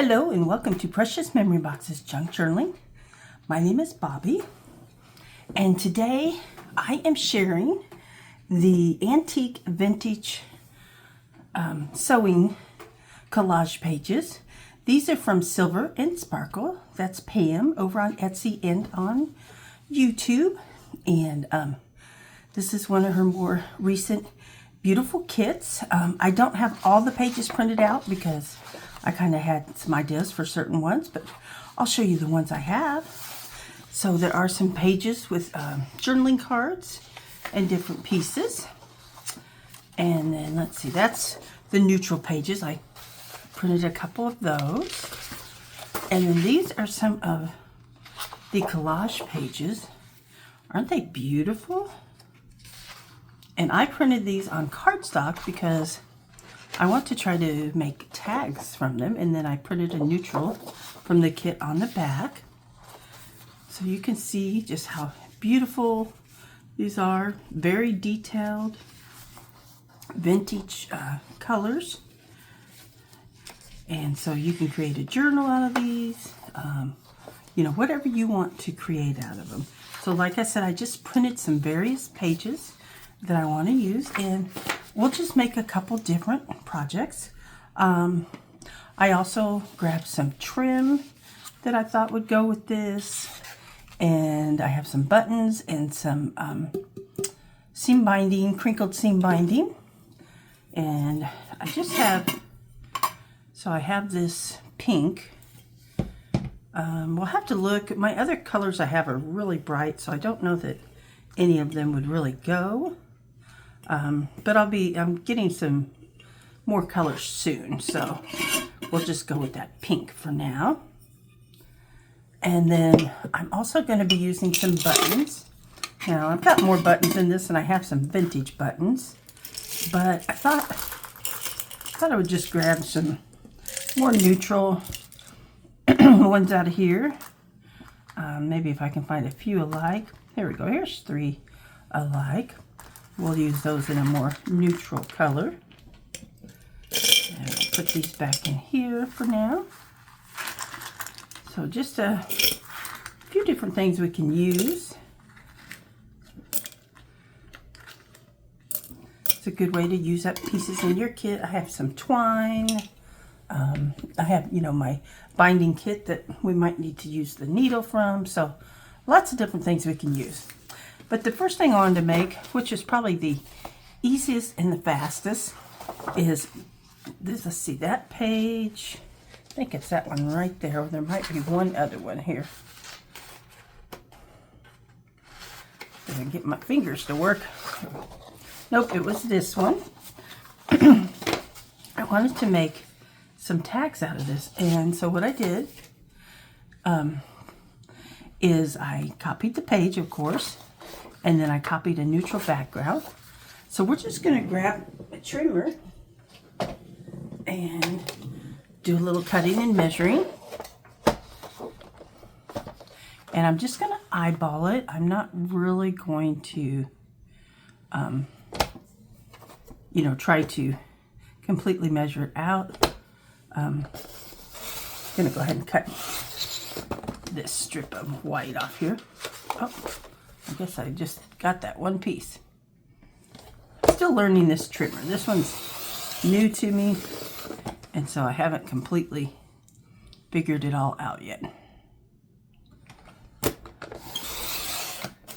Hello and welcome to Precious Memory Box's Junk Journaling. My name is Bobby, and today I am sharing the antique vintage sewing collage pages. These are from Silver and Sparkle. That's Pam over on Etsy and on YouTube. And this is one of her more recent beautiful kits. I don't have all the pages printed out because I kind of had some ideas for certain ones, but I'll show you the ones I have. So there are some pages with journaling cards and different pieces. And then let's see, that's the neutral pages. I printed a couple of those. And then these are some of the collage pages. Aren't they beautiful? And I printed these on cardstock because I want to try to make tags from them, and then I printed a neutral from the kit on the back. So you can see just how beautiful these are. Very detailed, vintage colors. And so you can create a journal out of these, you know, whatever you want to create out of them. So like I said, I just printed some various pages that I want to use, and we'll just make a couple different projects. I also grabbed some trim that I thought would go with this, and I have some buttons and some seam binding, crinkled seam binding, and I just have, so I have this pink. We'll have to look. My other colors I have are really bright, so I don't know that any of them would really go. But I'm getting some more colors soon, so we'll just go with that pink for now. And then I'm also going to be using some buttons. Now, I've got more buttons in this, and I have some vintage buttons, but I thought I would just grab some more neutral ones out of here. Maybe if I can find a few alike. Here we go. Here's 3 alike. We'll use those in a more neutral color. And I'll put these back in here for now. So just a few different things we can use. It's a good way to use up pieces in your kit. I have some twine. I have, you know, my binding kit that we might need to use the needle from. So lots of different things we can use. But the first thing I wanted to make, which is probably the easiest and the fastest, is this. Let's see, that page. I think it's that one right there. There might be one other one here. If I get my fingers to work. Nope, it was this one. I wanted to make some tags out of this, and so what I did is I copied the page, of course, and then I copied a neutral background. So we're just going to grab a trimmer and do a little cutting and measuring. And I'm just going to eyeball it. I'm not really going to, you know, try to completely measure it out. I'm going to go ahead and cut this strip of white off here. Oh, I guess I just got that one piece. Still learning this trimmer. This one's new to me, and so I haven't completely figured it all out yet.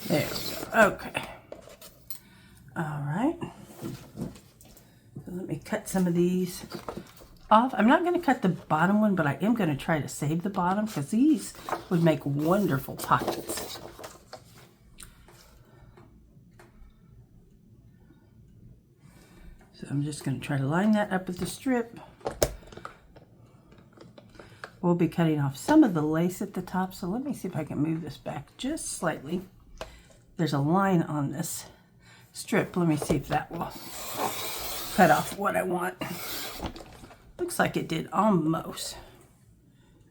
There we go. Okay. All right. So let me cut some of these off. I'm not going to cut the bottom one, but I am going to try to save the bottom because these would make wonderful pockets. So I'm just going to try to line that up with the strip. We'll be cutting off some of the lace at the top, so let me see if I can move this back just slightly. There's a line on this strip. Let me see if that will cut off what I want. Looks like it did almost.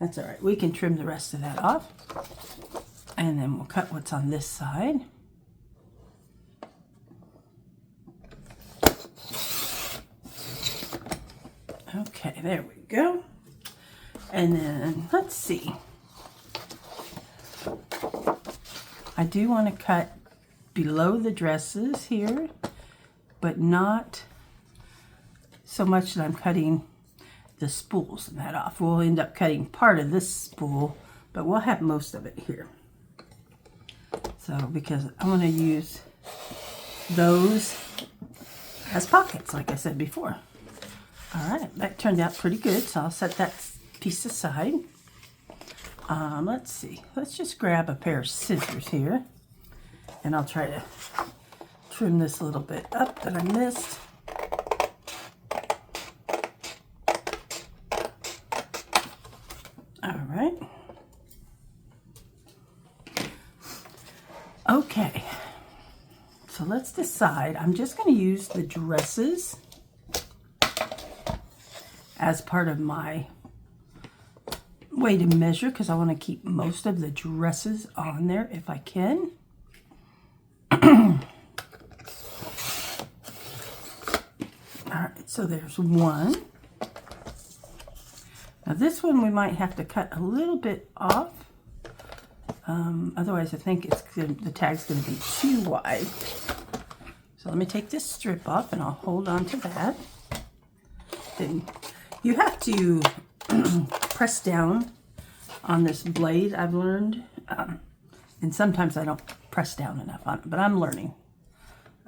That's all right. We can trim the rest of that off. And then we'll cut what's on this side. Okay, there we go. And then, let's see. I do want to cut below the dresses here, but not so much that I'm cutting the spools and that off. We'll end up cutting part of this spool, but we'll have most of it here. So, because I want to use those as pockets, like I said before. All right, that turned out pretty good, so I'll set that piece aside. Let's see. Let's just grab a pair of scissors here, and I'll try to trim this a little bit up that I missed. All right. Okay. So let's decide. I'm just going to use the dresses as part of my way to measure, because I want to keep most of the dresses on there if I can. Alright, so there's one. Now this one we might have to cut a little bit off. Otherwise I think the tag's going to be too wide. So let me take this strip off and I'll hold on to that. Then you have to press down on this blade, I've learned. And sometimes I don't press down enough on it, but I'm learning.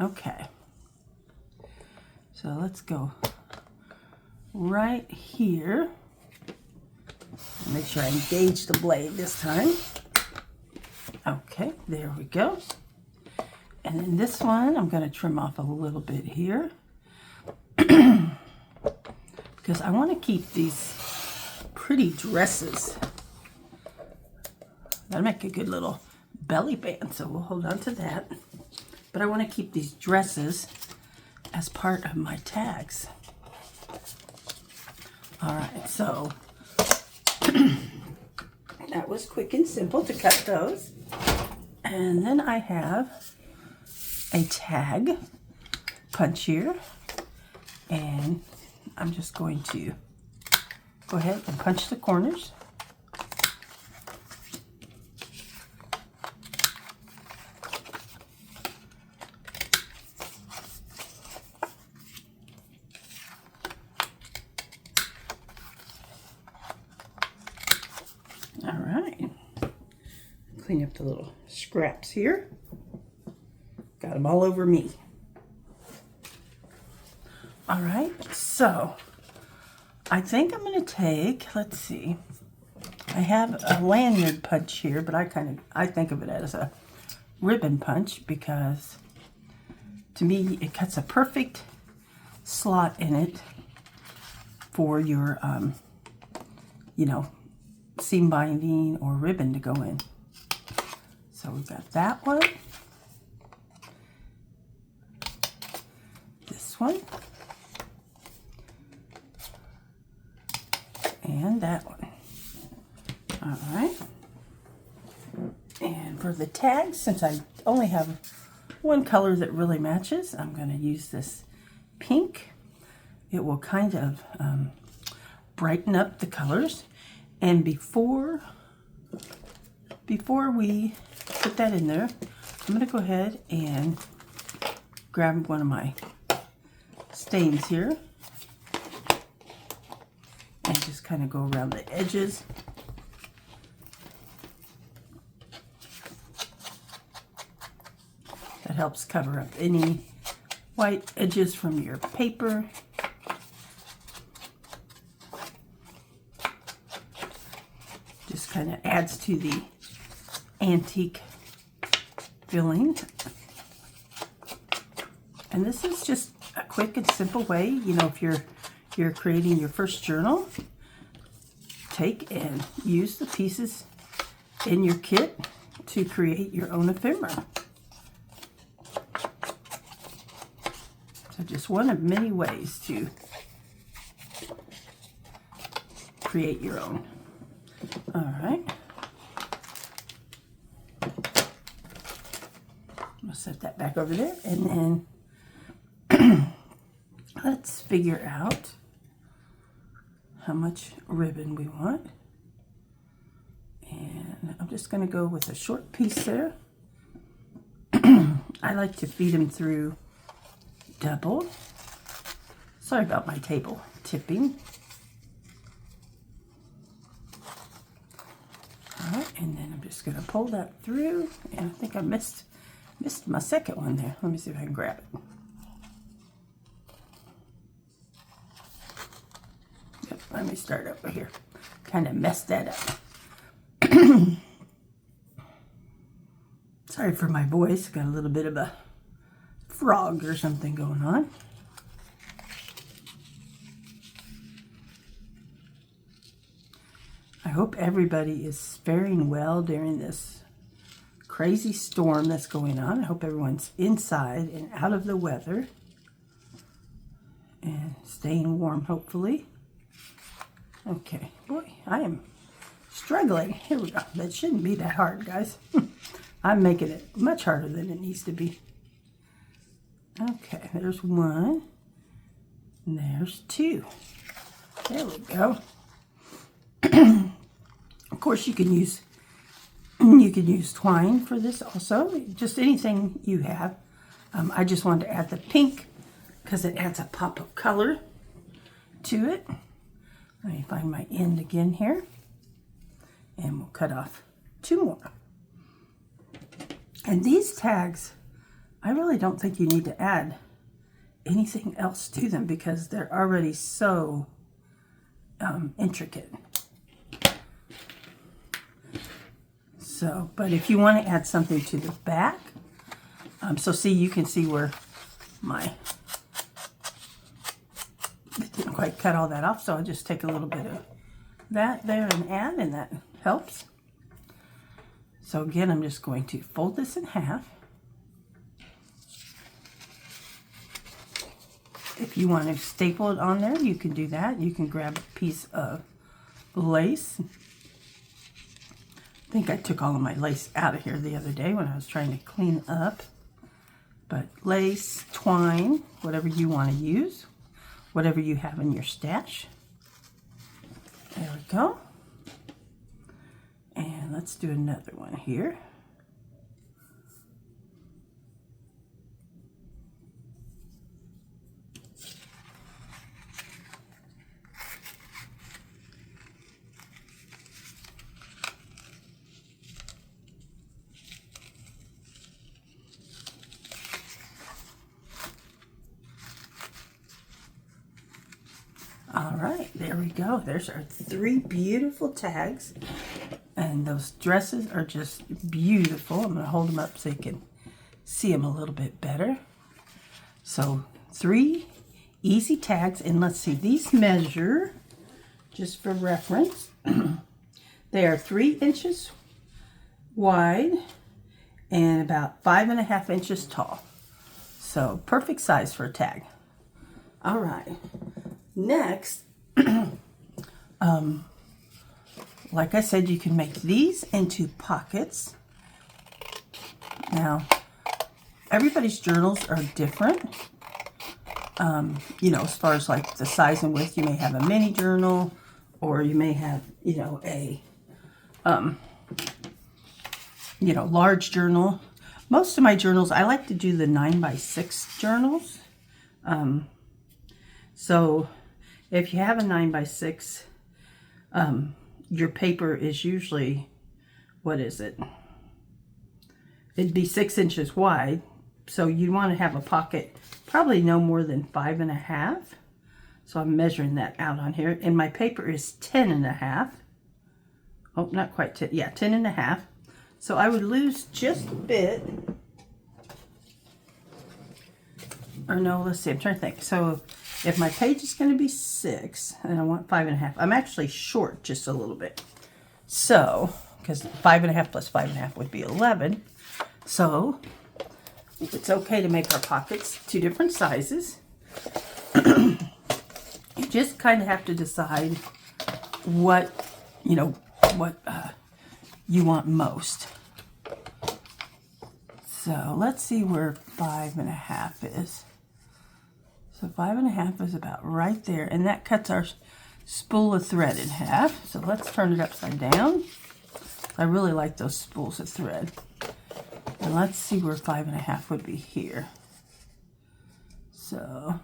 Okay. So let's go right here. Make sure I engage the blade this time. Okay, there we go. And then this one, I'm going to trim off a little bit here. Because I want to keep these pretty dresses. That'll make a good little belly band, so we'll hold on to that. But I want to keep these dresses as part of my tags. All right, so that was quick and simple to cut those. And then I have a tag punch here, and I'm just going to go ahead and punch the corners. All right, clean up the little scraps here. Got them all over me. All right, so I think I'm going to take, let's see, I have a lanyard punch here, but I think of it as a ribbon punch because to me it cuts a perfect slot in it for your, you know, seam binding or ribbon to go in. So we've got that one, this one, and that one. All right. And for the tags, since I only have one color that really matches, I'm going to use this pink. It will kind of brighten up the colors. And before we put that in there, I'm going to go ahead and grab one of my stains here and just kind of go around the edges. That helps cover up any white edges from your paper. Just kind of adds to the antique feeling. And this is just a quick and simple way, you know, if you're creating your first journal, take and use the pieces in your kit to create your own ephemera. So just one of many ways to create your own. All right. I'll set that back over there, and then let's figure out how much ribbon we want. And I'm just going to go with a short piece there. I like to feed them through double. Sorry about my table tipping. All right, and then I'm just going to pull that through. And I think I missed my second one there. Let me see if I can grab it. Yep, let me start over here. Kind of messed that up. Sorry for my voice. Got a little bit of a frog or something going on. I hope everybody is faring well during this crazy storm that's going on. I hope everyone's inside and out of the weather and staying warm, hopefully. Okay, boy, I am struggling. Here we go. That shouldn't be that hard, guys. I'm making it much harder than it needs to be. Okay, there's one. And there's two. There we go. Of course, you can use twine for this also. Just anything you have. I just wanted to add the pink because it adds a pop of color to it. Let me find my end again here. And we'll cut off two more. And these tags, I really don't think you need to add anything else to them because they're already so intricate. So, but if you want to add something to the back, so see, you can see where it didn't quite cut all that off, so I'll just take a little bit of that there and add, and that helps. So again, I'm just going to fold this in half. If you want to staple it on there, you can do that. You can grab a piece of lace. I think I took all of my lace out of here the other day when I was trying to clean up. But lace, twine, whatever you want to use, whatever you have in your stash. There we go. And let's do another one here. All right, there we go. There's our 3 beautiful tags. And those dresses are just beautiful. I'm going to hold them up so you can see them a little bit better. So 3 easy tags. And let's see, these measure, just for reference, they are 3 inches wide and about 5.5 inches tall. So perfect size for a tag. All right. Next, like I said, you can make these into pockets. Now, everybody's journals are different. You know, as far as like the size and width, you may have a mini journal, or you may have, you know, a, large journal. Most of my journals, I like to do the 9x6 journals. So if you have a 9x6, your paper is usually, what is it? It'd be 6 inches wide. So you want to have a pocket probably no more than 5.5. So I'm measuring that out on here. And my paper is 10.5. Oh, not quite 10. Yeah, 10.5. So I would lose just a bit. Or no, let's see. I'm trying to think. So if my page is going to be 6 and I want 5.5, I'm actually short just a little bit. So, because 5.5 plus 5.5 would be 11. So it's okay to make our pockets 2 different sizes. You just kind of have to decide what, you want most. So let's see where 5.5 is. So 5.5 is about right there, and that cuts our spool of thread in half. So let's turn it upside down. I really like those spools of thread. And let's see where 5.5 would be here. So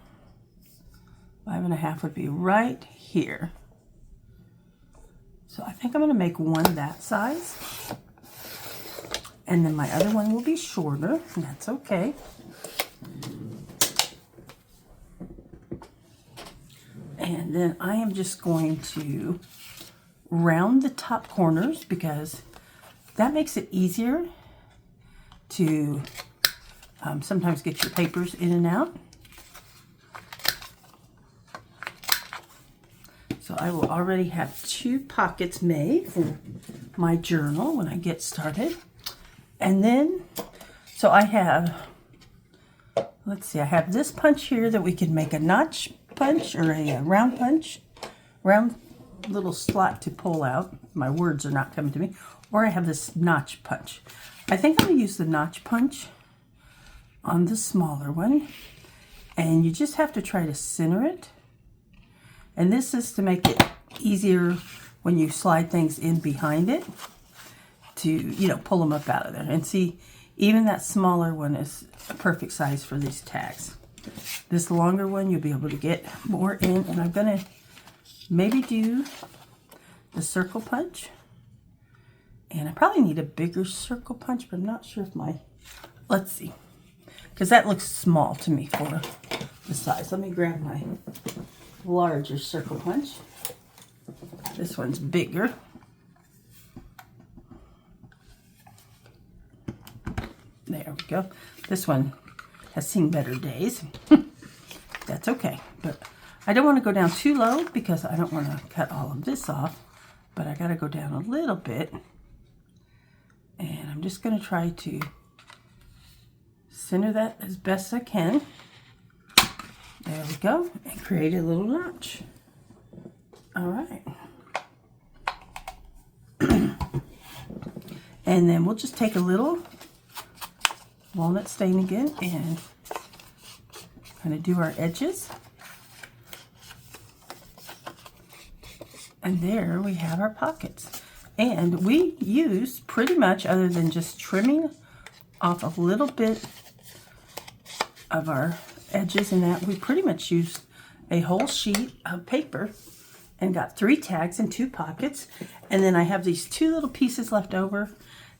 5.5 would be right here. So I think I'm going to make one that size. And then my other one will be shorter, and that's okay. And then I am just going to round the top corners because that makes it easier to sometimes get your papers in and out. So I will already have 2 pockets made for my journal when I get started. And then, so I have, let's see, I have this punch here that we can make a notch punch or a round punch, round little slot to pull out. My words are not coming to me. Or I have this notch punch. I think I'm going to use the notch punch on the smaller one. And you just have to try to center it. And this is to make it easier when you slide things in behind it to, you know, pull them up out of there. And see, even that smaller one is a perfect size for these tags. This longer one, you'll be able to get more in. And I'm going to maybe do the circle punch. And I probably need a bigger circle punch, but I'm not sure if my, let's see. Because that looks small to me for the size. Let me grab my larger circle punch. This one's bigger. There we go. This one has seen better days. That's okay. But I don't want to go down too low because I don't want to cut all of this off. But I got to go down a little bit. And I'm just going to try to center that as best I can. There we go. And create a little notch. All right. And then we'll just take a little walnut stain again and kind of do our edges. And there we have our pockets. And we use pretty much, other than just trimming off a little bit of our edges and that, we pretty much used a whole sheet of paper and got 3 tags and 2 pockets. And then I have these 2 little pieces left over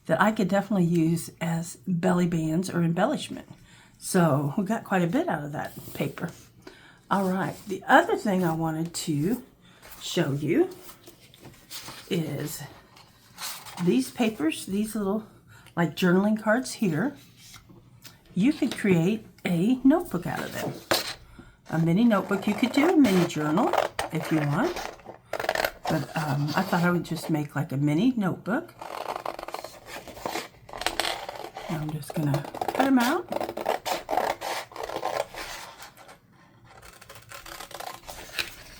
that I could definitely use as belly bands or embellishment. So we got quite a bit out of that paper. All right, the other thing I wanted to show you is these papers, these little like journaling cards here. You could create a notebook out of them. A mini notebook. You could do a mini journal if you want. But I thought I would just make like a mini notebook. I'm just going to cut them out.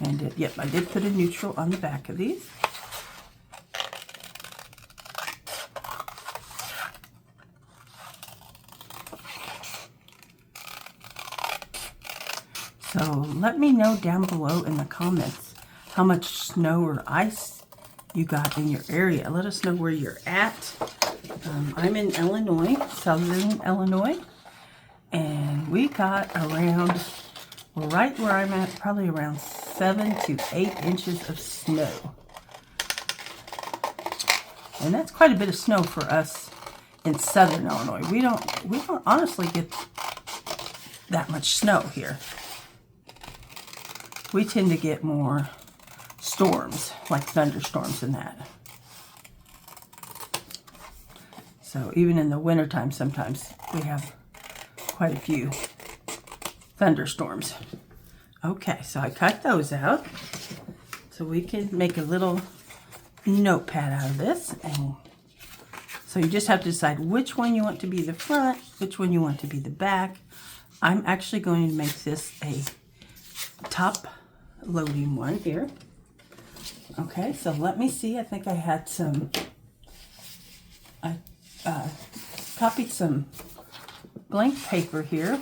And yep, I did put a neutral on the back of these. So let me know down below in the comments how much snow or ice you got in your area. Let us know where you're at. I'm in Illinois, southern Illinois, and we got around, well, right where I'm at, probably around 7 to 8 inches of snow. And that's quite a bit of snow for us in southern Illinois. We don't honestly get that much snow here. We tend to get more storms, like thunderstorms and that. So even in the wintertime, sometimes we have quite a few thunderstorms. Okay, so I cut those out so we can make a little notepad out of this. And so you just have to decide which one you want to be the front, which one you want to be the back. I'm actually going to make this a top loading one here. Okay, so let me see. I think I had some, I copied some blank paper here.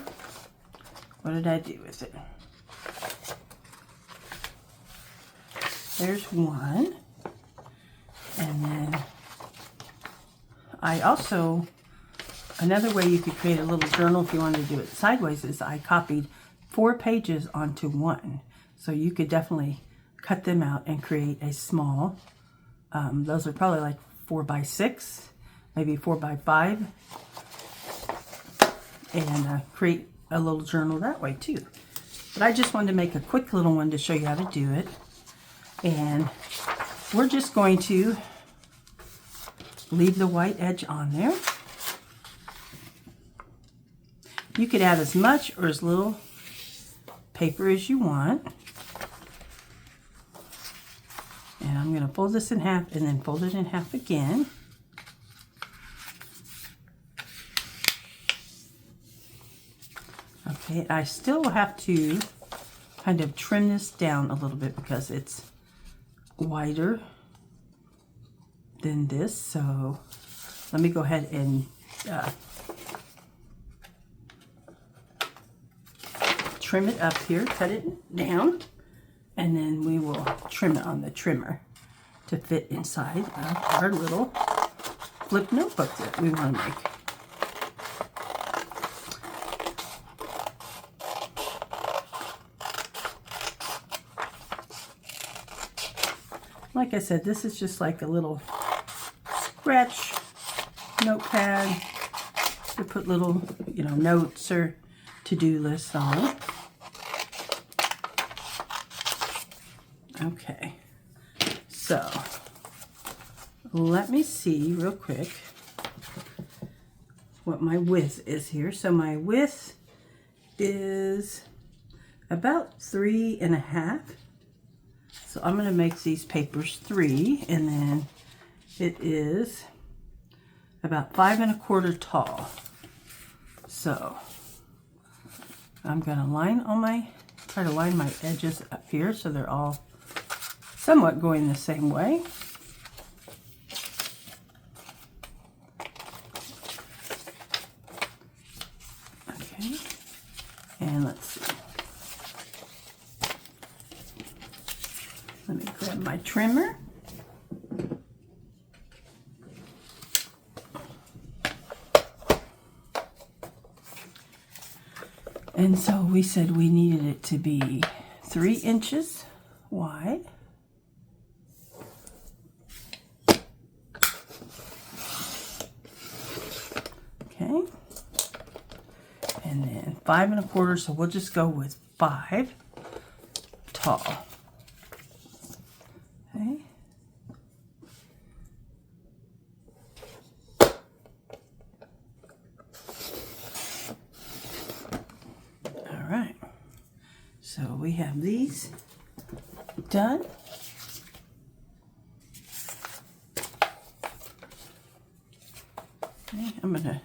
What did I do with it? There's one. And then I also, another way you could create a little journal if you wanted to do it sideways is I copied 4 pages onto one. So you could definitely cut them out and create a small, those are probably like 4 by 6, maybe 4 by 5, and create a little journal that way too. But I just wanted to make a quick little one to show you how to do it. And we're just going to leave the white edge on there. You could add as much or as little paper as you want. And I'm going to fold this in half and then fold it in half again. Okay, I still have to kind of trim this down a little bit because it's wider than this. So let me go ahead and trim it up here, cut it down, and then we will trim it on the trimmer to fit inside of our little flip notebook that we want to make. Like I said, this is just like a little scratch notepad to put little, notes or to-do lists on. Okay, so let me see real quick what my width is here. So my width is about 3.5. So I'm going to make these papers 3, and then it is about 5 1/4 tall. So I'm going to try to line my edges up here so they're all somewhat going the same way. Okay, and let's see. Let me grab my trimmer. And so we said we needed it to be 3 inches wide. Okay. And then 5 1/4, so we'll just go with 5 tall. Okay. All right. So we have these done. Okay, I'm going to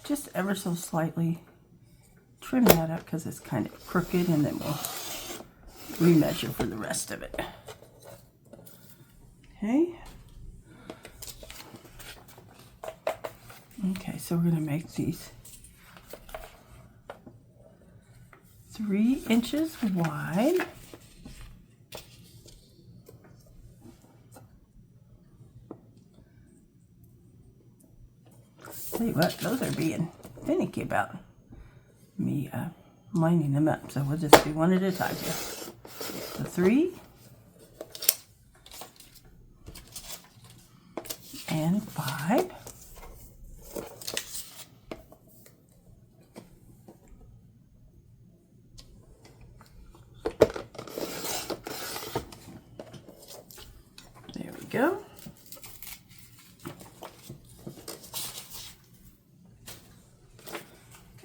just ever so slightly trim that up because it's kind of crooked, and then we'll remeasure for the rest of it. Okay. Okay, so we're going to make these 3 inches wide. Tell you what, those are being finicky about me lining them up. So we'll just do one at a time here. So 3 and 5. There we go.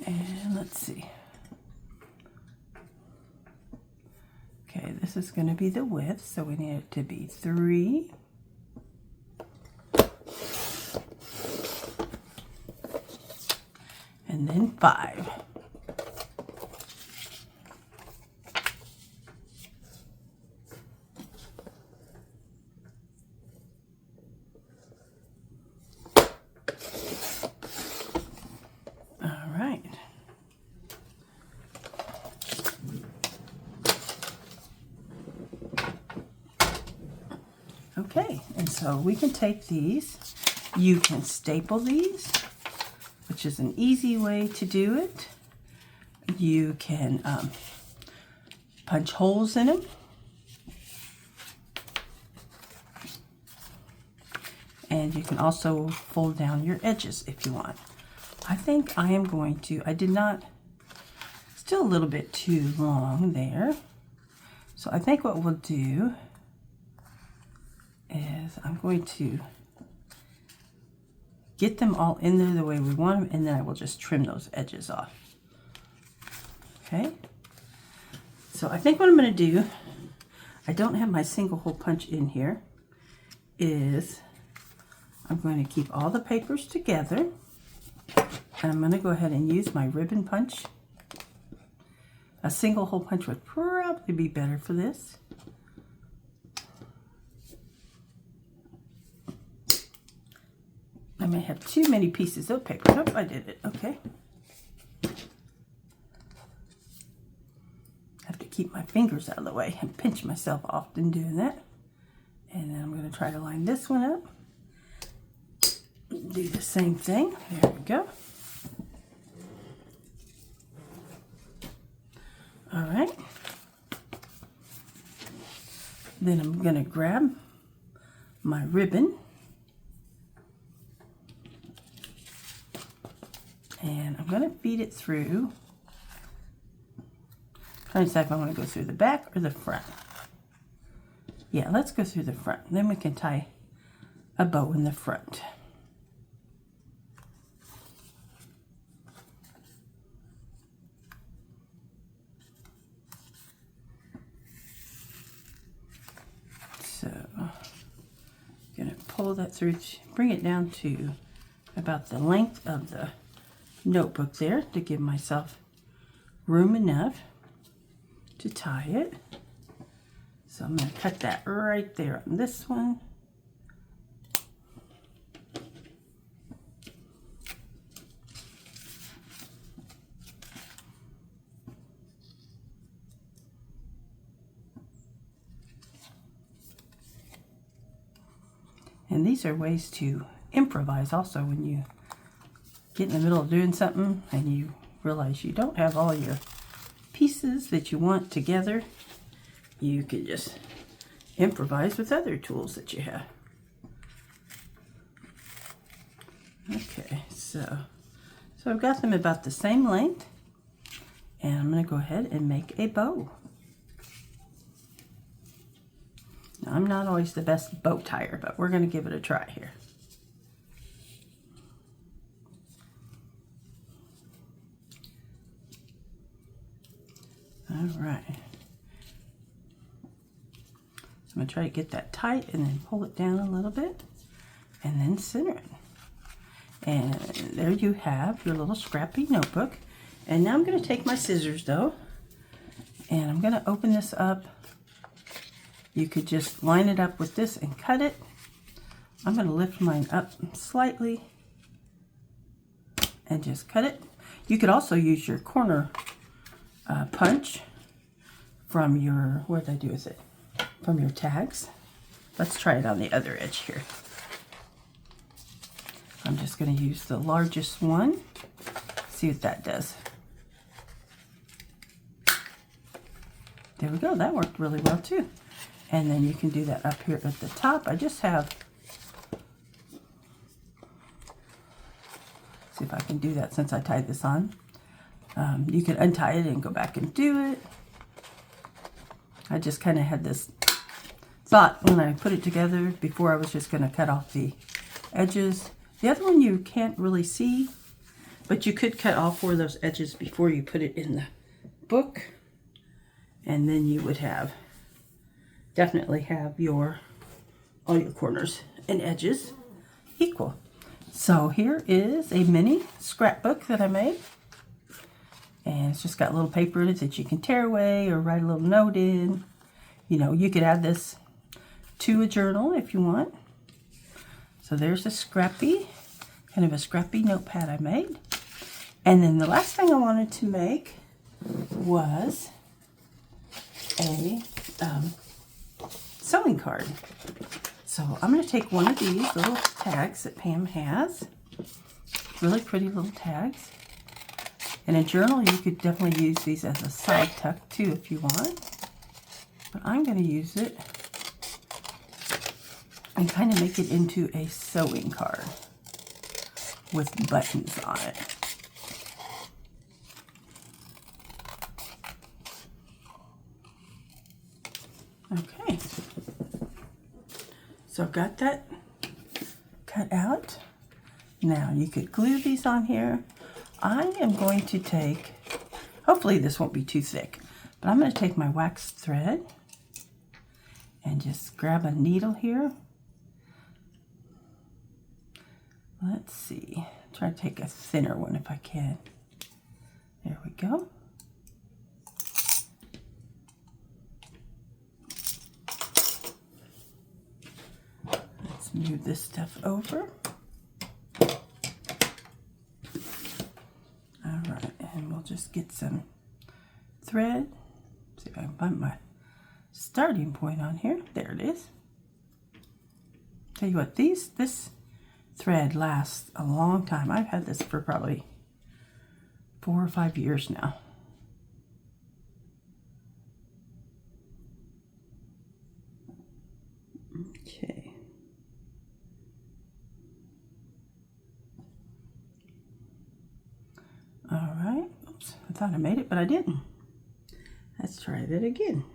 And let's see. Okay, this is going to be the width, so we need it to be 3. And then 5. All right. Okay, and so we can take these. You can staple these, which is an easy way to do it. You can punch holes in them. And you can also fold down your edges if you want. I think I am going to, I did not, still a little bit too long there. So I think what we'll do is I'm going to get them all in there the way we want them, and then I will just trim those edges off. Okay, so I think what I'm going to do, I don't have my single hole punch in here, is I'm going to keep all the papers together, and I'm going to go ahead and use my ribbon punch. A single hole punch would probably be better for this. I may have too many pieces of paper. Nope, I did it. Okay. Have to keep my fingers out of the way and pinch myself often doing that. And then I'm going to try to line this one up. Do the same thing. There we go. All right. Then I'm going to grab my ribbon. And I'm going to feed it through. I'm trying to decide if I want to go through the back or the front. Yeah, let's go through the front. Then we can tie a bow in the front. So, I'm going to pull that through, bring it down to about the length of the notebook there to give myself room enough to tie it. So I'm going to cut that right there on this one. And these are ways to improvise also when you get in the middle of doing something and you realize you don't have all your pieces that you want together. You can just improvise with other tools that you have. Okay, so I've got them about the same length, and I'm going to go ahead and make a bow. Now, I'm not always the best bow tire, but we're going to give it a try here. All right. So I'm going to try to get that tight and then pull it down a little bit and then center it. And there you have your little scrappy notebook. And now I'm going to take my scissors though, and I'm going to open this up. You could just line it up with this and cut it. I'm going to lift mine up slightly and just cut it. You could also use your corner punch from your, what did I do with it? From your tags. Let's try it on the other edge here. I'm just going to use the largest one. See what that does. There we go. That worked really well too. And then you can do that up here at the top. I just have, see if I can do that since I tied this on. You can untie it and go back and do it. I just kind of had this thought when I put it together before I was just going to cut off the edges. The other one you can't really see, but you could cut all 4 of those edges before you put it in the book. And then you would have, definitely have all your corners and edges equal. So here is a mini scrapbook that I made. And it's just got little paper in it that you can tear away or write a little note in. You know, you could add this to a journal if you want. So there's a scrappy, kind of a scrappy notepad I made. And then the last thing I wanted to make was a sewing card. So I'm going to take one of these little tags that Pam has. Really pretty little tags. In a journal, you could definitely use these as a side tuck too if you want. But I'm going to use it and kind of make it into a sewing card with buttons on it. Okay. So I've got that cut out. Now you could glue these on here. I am going to take, hopefully this won't be too thick, but I'm going to take my wax thread and just grab a needle here. Let's see, try to take a thinner one if I can. There we go. Let's move this stuff over. Alright, and we'll just get some thread. See if I can find my starting point on here. There it is. Tell you what, this thread lasts a long time. I've had this for probably 4 or 5 years now. Okay. All right. Oops, I thought I made it, but I didn't. Let's try that again.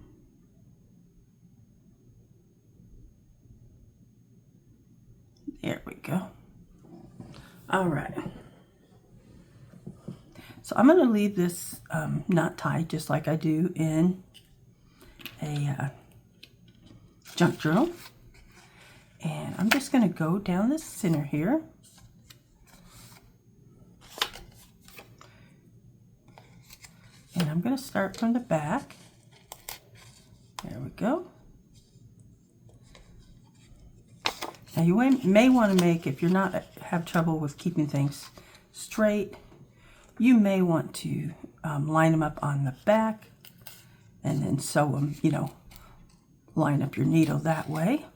There we go. All right. So I'm going to leave this knot tied just like I do in a junk journal. And I'm just going to go down the center here. And I'm going to start from the back. There we go. Now you may want to make, if you're not have trouble with keeping things straight, you may want to line them up on the back and then sew them, you know, line up your needle that way.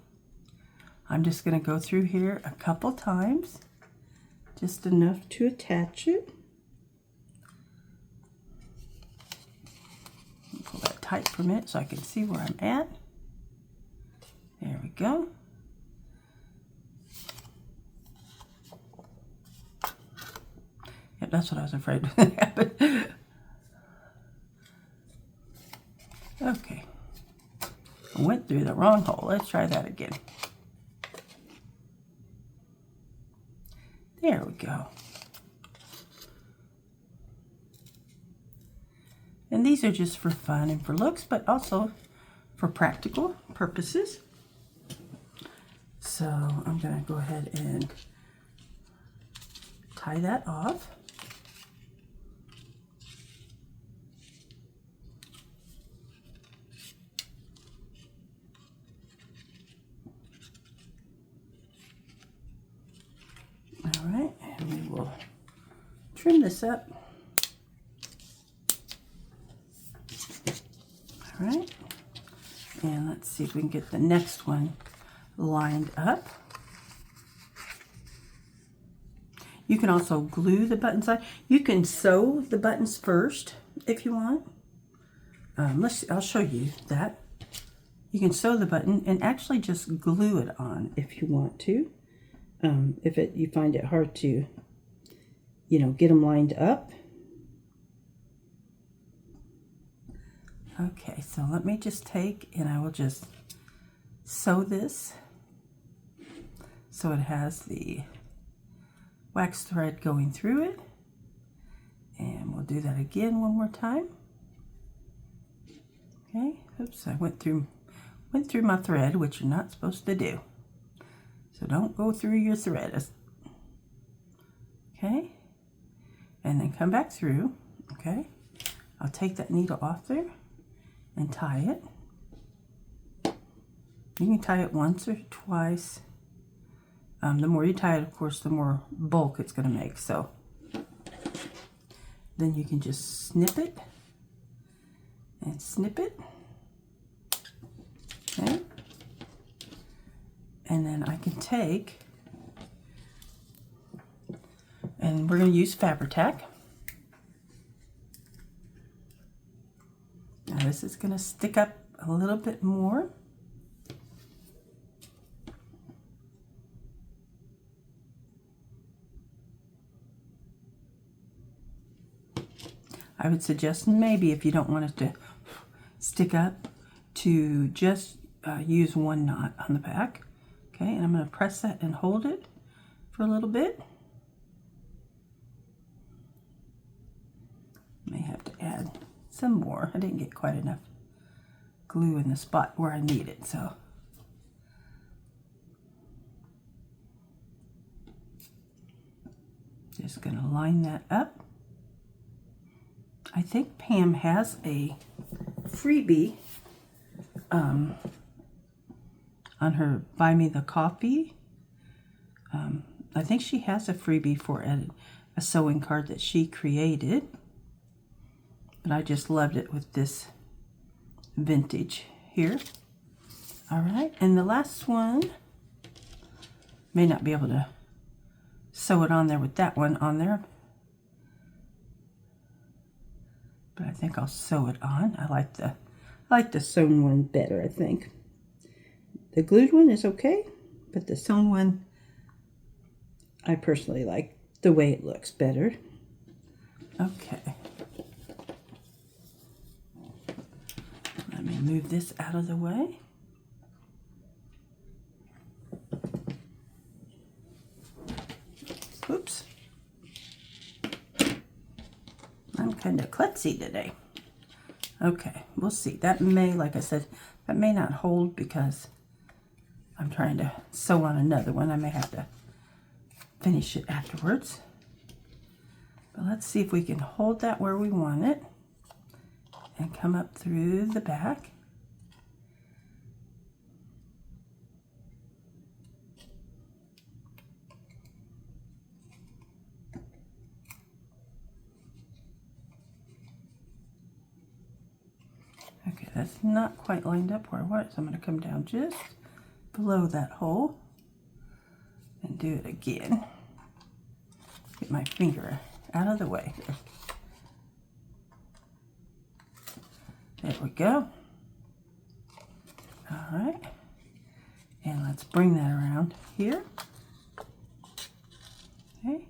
I'm just going to go through here a couple times, just enough to attach it. Pull that tight for a minute so I can see where I'm at. There we go. Yep, that's what I was afraid would happen. Okay. I went through the wrong hole. Let's try that again. There we go. And these are just for fun and for looks, but also for practical purposes. So I'm going to go ahead and tie that off. All right, and we will trim this up. All right, and let's see if we can get the next one lined up. You can also glue the buttons on. You can sew the buttons first if you want. I'll show you that. You can sew the button and actually just glue it on if you want to. If you find it hard to, you know, get them lined up. Okay, so let me just take and I will just sew this so it has the wax thread going through it. And we'll do that again one more time. Okay, oops, I went through my thread, which you're not supposed to do. So don't go through your thread. Okay, and then come back through. Okay, I'll take that needle off there and tie it. You can tie it once or twice. The more you tie it, of course, the more bulk it's going to make. So then you can just snip it and snip it. Okay. And then I can take, and we're going to use Fabri-Tac. Now this is going to stick up a little bit more. I would suggest maybe if you don't want it to stick up to just use one knot on the back. Okay, and I'm going to press that and hold it for a little bit. May have to add some more. I didn't get quite enough glue in the spot where I need it, so. Just going to line that up. I think Pam has a freebie on her Buy Me the Coffee. I think she has a freebie for a sewing card that she created. But I just loved it with this vintage here. All right, and the last one, may not be able to sew it on there with that one on there. But I think I'll sew it on. I like the sewn one better, I think. The glued one is okay, but the sewn one, I personally like the way it looks better. Okay. Let me move this out of the way. Oops. I'm kind of klutzy today. Okay, we'll see. That may, like I said, that may not hold because I'm trying to sew on another one. I may have to finish it afterwards. But let's see if we can hold that where we want it and come up through the back. Okay, that's not quite lined up where I want it, so I'm going to come down just below that hole and do it again. Get my finger out of the way here. There we go. All right, and let's bring that around here. Okay.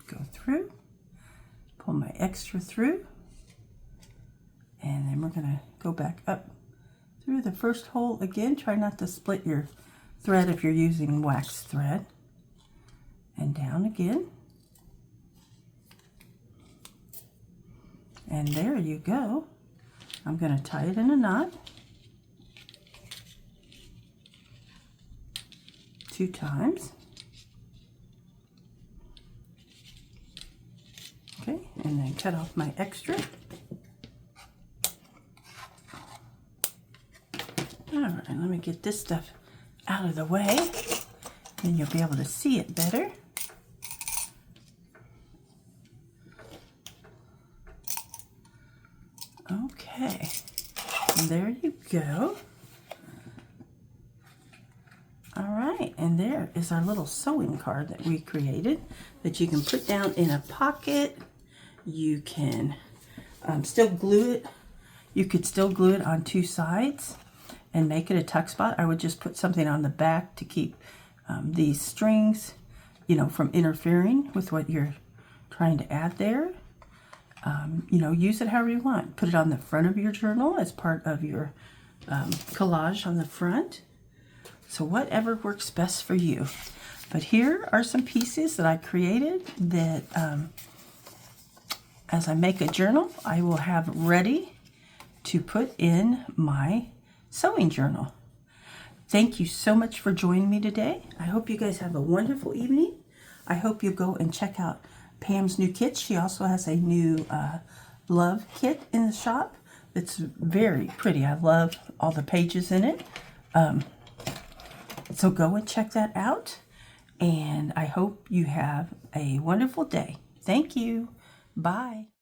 Go through, pull my extra through, and then we're going to go back up through the first hole again. Try not to split your thread if you're using wax thread. And down again. And there you go. I'm going to tie it in a knot 2 times. Okay, and then cut off my extra. All right, let me get this stuff out of the way, then you'll be able to see it better. Okay, and there you go. All right, and there is our little sewing card that we created that you can put down in a pocket. You can still glue it. You could still glue it on 2 sides and make it a tuck spot. I would just put something on the back to keep these strings, you know, from interfering with what you're trying to add there. You know, use it however you want. Put it on the front of your journal as part of your collage on the front. So whatever works best for you. But here are some pieces that I created that as I make a journal, I will have ready to put in my sewing journal. Thank you so much for joining me today. I hope you guys have a wonderful evening. I hope you go and check out Pam's new kit. She also has a new love kit in the shop. It's very pretty. I love all the pages in it. So go and check that out. And I hope you have a wonderful day. Thank you. Bye.